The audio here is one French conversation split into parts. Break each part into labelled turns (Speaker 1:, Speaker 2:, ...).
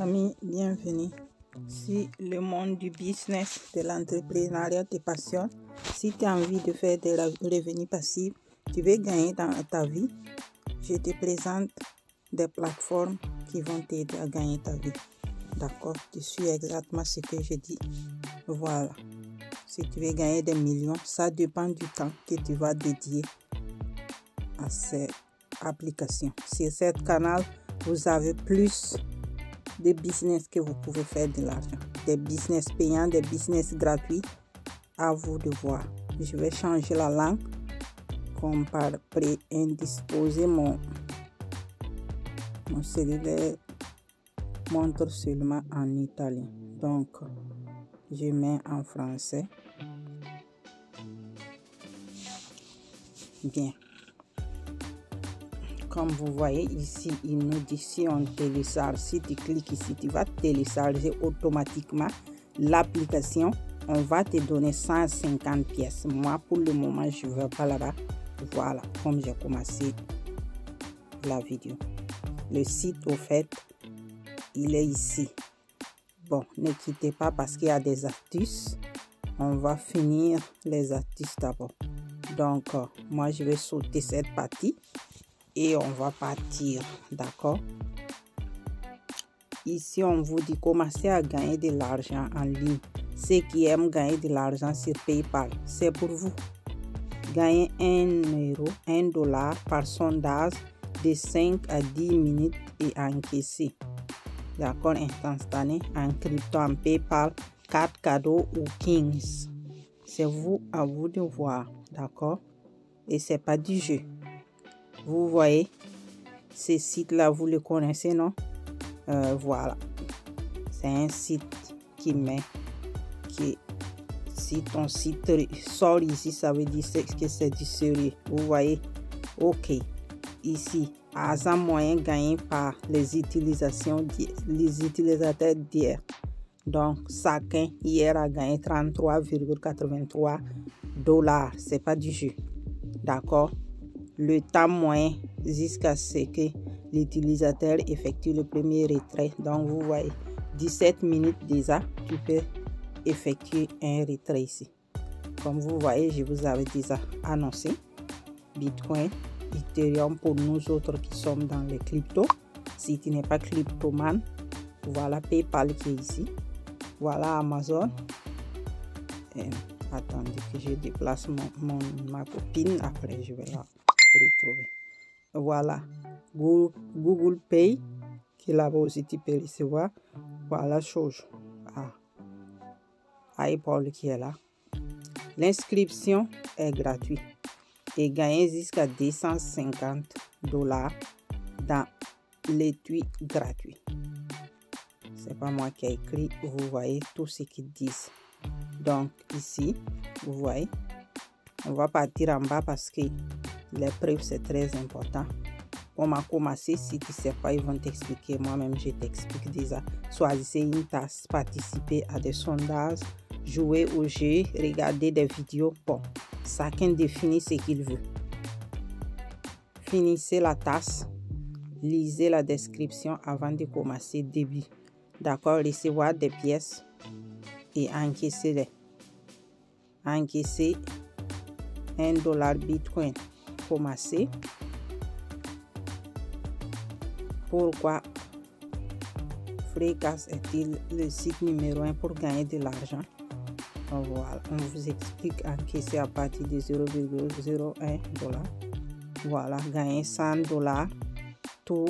Speaker 1: amis, bienvenue. Si le monde du business, de l'entrepreneuriat te passionne, si tu as envie de faire des revenus passifs, tu veux gagner dans ta vie, je te présente des plateformes qui vont t'aider à gagner ta vie. D'accord? Tu suis exactement ce que je dis. Voilà. Si tu veux gagner des millions, ça dépend du temps que tu vas dédier à ces applications. Sur ce canal, vous avez plus de business que vous pouvez faire de l'argent. Des business payants, des business gratuits. À vous de voir. Je vais changer la langue comme par préindisposé. Mon cellulaire montre seulement en italien. Donc, je mets en français. Bien. Comme vous voyez ici, il nous dit si on télécharge, si tu cliques ici, tu vas télécharger automatiquement l'application. On va te donner 150 pièces. Moi, pour le moment, je ne vais pas là-bas. Voilà, comme j'ai commencé la vidéo. Le site, au fait, il est ici. Bon, ne quittez pas parce qu'il y a des astuces. On va finir les astuces d'abord. Donc, moi, je vais sauter cette partie. Et on va partir, d'accord? Ici, on vous dit commencer à gagner de l'argent en ligne. Ceux qui aiment gagner de l'argent sur PayPal, c'est pour vous. Gagnez $1 par sondage de 5 à 10 minutes et encaisser. D'accord? Instantané, en crypto, en PayPal, 4 cadeaux ou 15. C'est vous, à vous de voir, d'accord? Et c'est pas du jeu. Vous voyez, ce site-là, vous le connaissez, non? Voilà. C'est un site qui met que si ton site sort ici, ça veut dire que c'est du sérieux. Vous voyez? OK. Ici, argent moyen gagné par les utilisateurs d'hier. Donc, chacun hier a gagné $33,83. C'est pas du jeu. D'accord? Le temps moyen jusqu'à ce que l'utilisateur effectue le premier retrait. Donc, vous voyez, 17 minutes déjà, tu peux effectuer un retrait ici. Comme vous voyez, je vous avais déjà annoncé Bitcoin, Ethereum pour nous autres qui sommes dans les cryptos. Si tu n'es pas cryptoman, voilà PayPal qui est ici. Voilà Amazon. Attendez que je déplace ma copine. Après, je vais la retrouver. Voilà. Google Pay, qui est là-bas aussi, tu peux recevoir. Voilà chose. iPod qui est là. L'inscription est gratuite et gagner jusqu'à $250 dans l'étui gratuit. C'est pas moi qui ai écrit. Vous voyez tout ce qu'ils disent. Donc ici, vous voyez, on va partir en bas parce que les preuves c'est très important. On a commencé, si tu ne sais pas, ils vont t'expliquer. Moi-même, je t'explique déjà. Choisissez une tasse, participez à des sondages, jouer au jeu, regarder des vidéos. Bon, chacun définit ce qu'il veut. Finissez la tasse, lisez la description avant de commencer début. D'accord, recevoir des pièces et encaisser-les. Encaisser $1 Bitcoin. Commencer. Pourquoi Freecast est-il le site numéro 1 pour gagner de l'argent? Voilà, on vous explique encaisser à partir de $0,01. Voilà, gagner $100 tous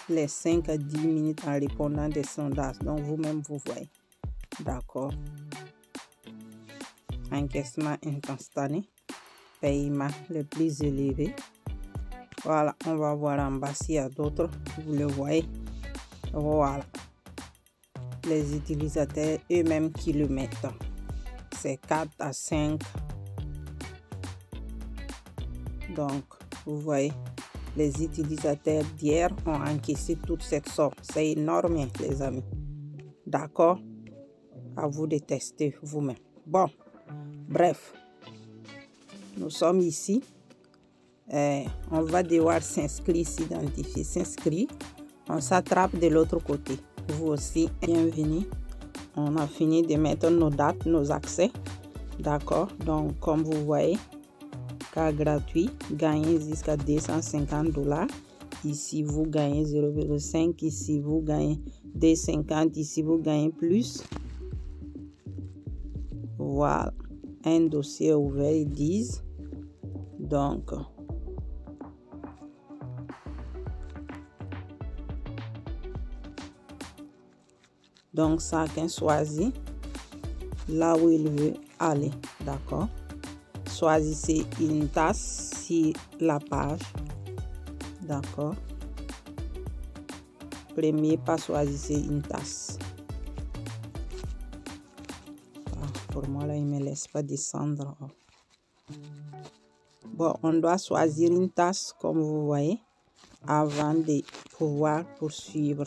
Speaker 1: les 5 à 10 minutes en répondant des sondages. Donc, vous-même, vous voyez. D'accord. Encaissement instantané. Paiement le plus élevé. Voilà, on va voir en bas s'il y a d'autres. Vous le voyez. Voilà. Les utilisateurs eux-mêmes qui le mettent. C'est 4 à 5. Donc, vous voyez, les utilisateurs d'hier ont encaissé toute cette somme. C'est énorme, les amis. D'accord? À vous de tester vous-même. Bon, bref. Nous sommes ici. On va devoir s'inscrire, s'identifier, s'inscrire. On s'attrape de l'autre côté. Vous aussi, bienvenue. On a fini de mettre nos dates, nos accès. D'accord, donc comme vous voyez, cas gratuit, gagnez jusqu'à $250. Ici, vous gagnez 0,5. Ici, vous gagnez 2,50. Ici, vous gagnez plus. Voilà, un dossier ouvert, ils disent. Donc chacun choisit là où il veut aller, d'accord. Choisissez une tasse sur la page, d'accord. Premier pas, choisissez une tasse. Pour moi là, il me laisse pas descendre. Bon, on doit choisir une tasse comme vous voyez avant de pouvoir poursuivre.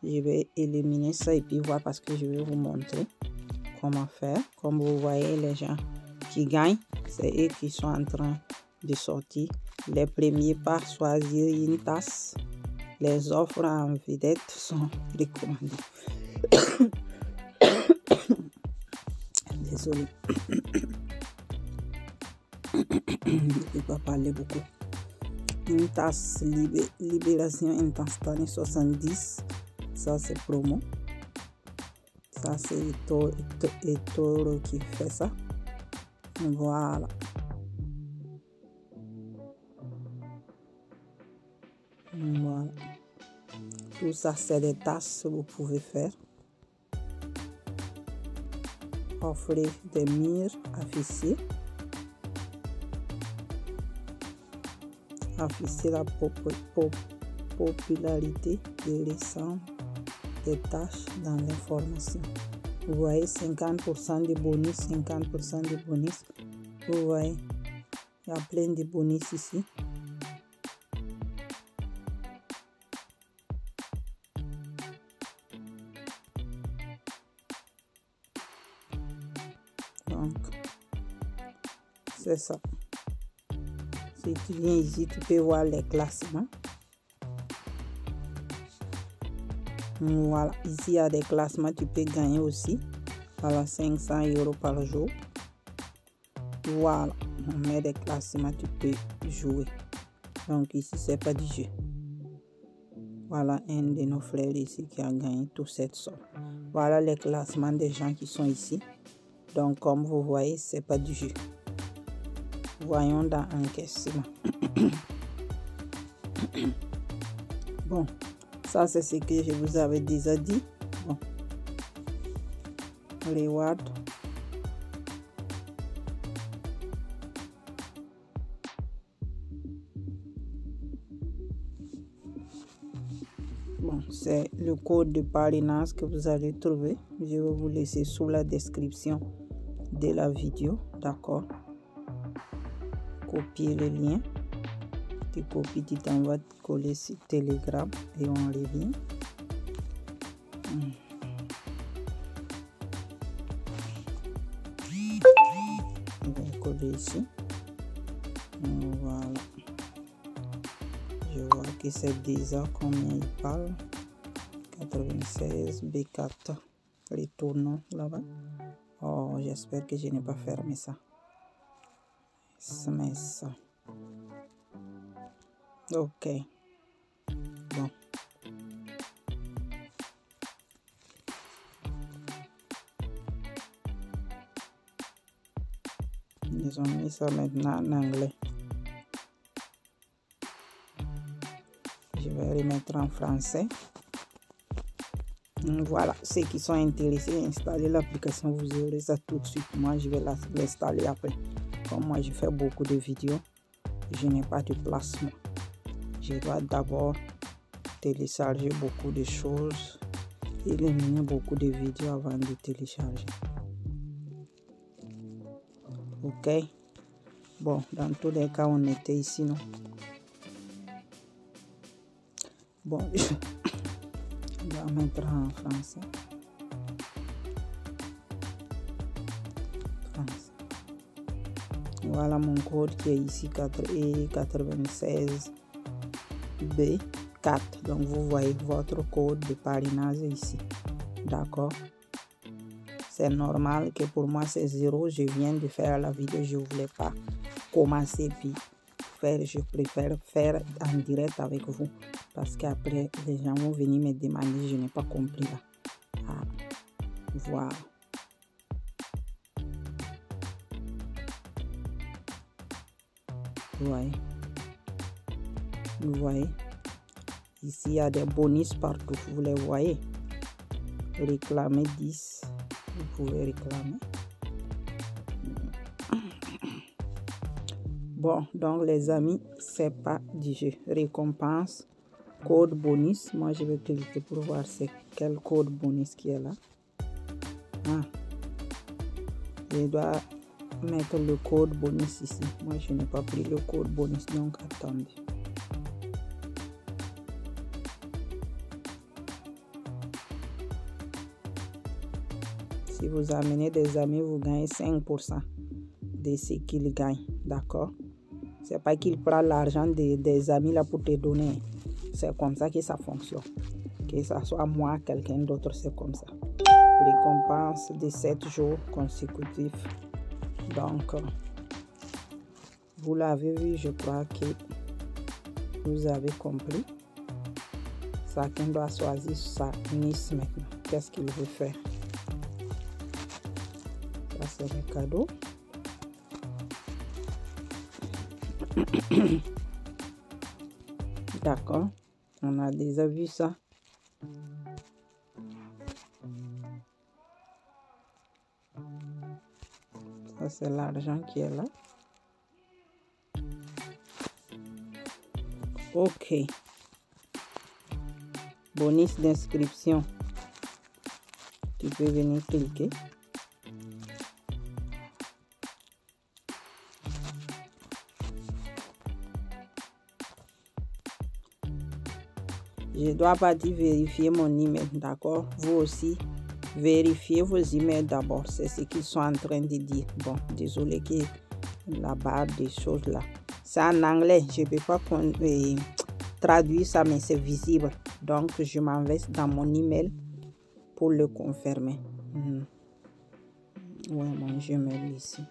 Speaker 1: Je vais éliminer ça et puis voir parce que je vais vous montrer comment faire. Comme vous voyez, les gens qui gagnent, c'est eux qui sont en train de sortir. Les premiers par choisir une tasse. Les offres en vedette sont recommandées. Désolé. Je ne peux pas parler beaucoup. Une tasse Libération instantanée 70. Ça c'est promo. Ça c'est eToro qui fait ça. Voilà. Voilà. Tout ça c'est des tasses que vous pouvez faire. Offrez des murs affichés. Afficher la popularité de l'ensemble des tâches dans l'information. Vous voyez 50% de bonus, 50% de bonus. Vous voyez, il y a plein de bonus ici. Donc, c'est ça. Si tu viens ici, tu peux voir les classements. Voilà, ici il y a des classements, tu peux gagner aussi. Voilà, 500 € par jour. Voilà, on met des classements, tu peux jouer. Donc ici, c'est pas du jeu. Voilà un de nos frères ici qui a gagné toute cette somme. Voilà les classements des gens qui sont ici. Donc comme vous voyez, c'est pas du jeu. Voyons dans encaissement. Bon, ça c'est ce que je vous avais déjà dit. Bon. Reward. Bon, c'est le code de parrainage que vous allez trouver. Je vais vous laisser sous la description de la vidéo, d'accord. Copier le lien. Tu copies, tu t'envoies coller sur Telegram et on revient. Je vais coller ici. Voilà. Je vois que c'est déjà combien il parle. 96 B4. Retournons là-bas. Oh, j'espère que je n'ai pas fermé ça. Mais ça. Ok. Bon. Ils ont mis ça maintenant en anglais. Je vais remettre en français. Voilà, ceux qui sont intéressés à installer l'application, vous aurez ça tout de suite. Moi, je vais l'installer après. Comme moi, je fais beaucoup de vidéos, je n'ai pas de place. Moi. Je dois d'abord télécharger beaucoup de choses, éliminer beaucoup de vidéos avant de télécharger. Ok. Bon, dans tous les cas, on était ici, non? Bon, je vais mettre en français. Voilà mon code qui est ici, 96B4. 4. Donc vous voyez votre code de parrainage ici. D'accord? C'est normal que pour moi c'est 0. Je viens de faire la vidéo, je ne voulais pas commencer puis faire. Je préfère faire en direct avec vous parce qu'après les gens vont venir me demander, je n'ai pas compris là. Ah, voilà. Vous voyez, ici il y a des bonus partout, vous les voyez. Réclamer 10, vous pouvez réclamer. Bon, donc les amis, c'est pas du jeu. Récompense, code bonus. Moi je vais cliquer pour voir c'est quel code bonus qui est là. Ah. Je dois mettre le code bonus ici. Moi je n'ai pas pris le code bonus, donc attendez. Si vous amenez des amis, vous gagnez 5% de ce qu'ils gagnent. D'accord? C'est pas qu'il prend l'argent des amis là pour te donner. C'est comme ça que ça fonctionne. Que ça soit moi, quelqu'un d'autre, c'est comme ça. Récompense de 7 jours consécutifs. Donc, vous l'avez vu, je crois que vous avez compris. Chacun doit choisir sa niche maintenant. Qu'est-ce qu'il veut faire? Ça, c'est le cadeau. D'accord, on a déjà vu ça. Ça, c'est l'argent qui est là. Ok. Bonus d'inscription. Tu peux venir cliquer. Je dois partir vérifier mon email, d'accord? Vous aussi, vérifiez vos emails d'abord. C'est ce qu'ils sont en train de dire. Bon, désolé que la barre des choses là. C'est en anglais. Je ne peux pas traduire ça, mais c'est visible. Donc, je m'en vais dans mon email pour le confirmer. Ouais, mon Gmail ici.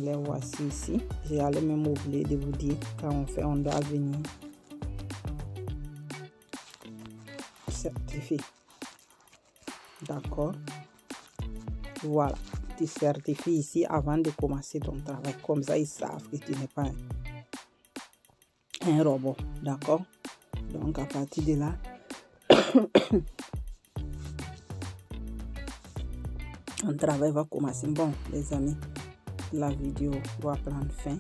Speaker 1: Les voici ici. J'allais même oublier de vous dire quand on fait, on doit venir certifier. D'accord. Voilà. Tu certifies ici avant de commencer ton travail. Comme ça, ils savent que tu n'es pas un robot. D'accord. Donc, à partir de là, un travail va commencer. Bon, les amis, la vidéo va prendre fin.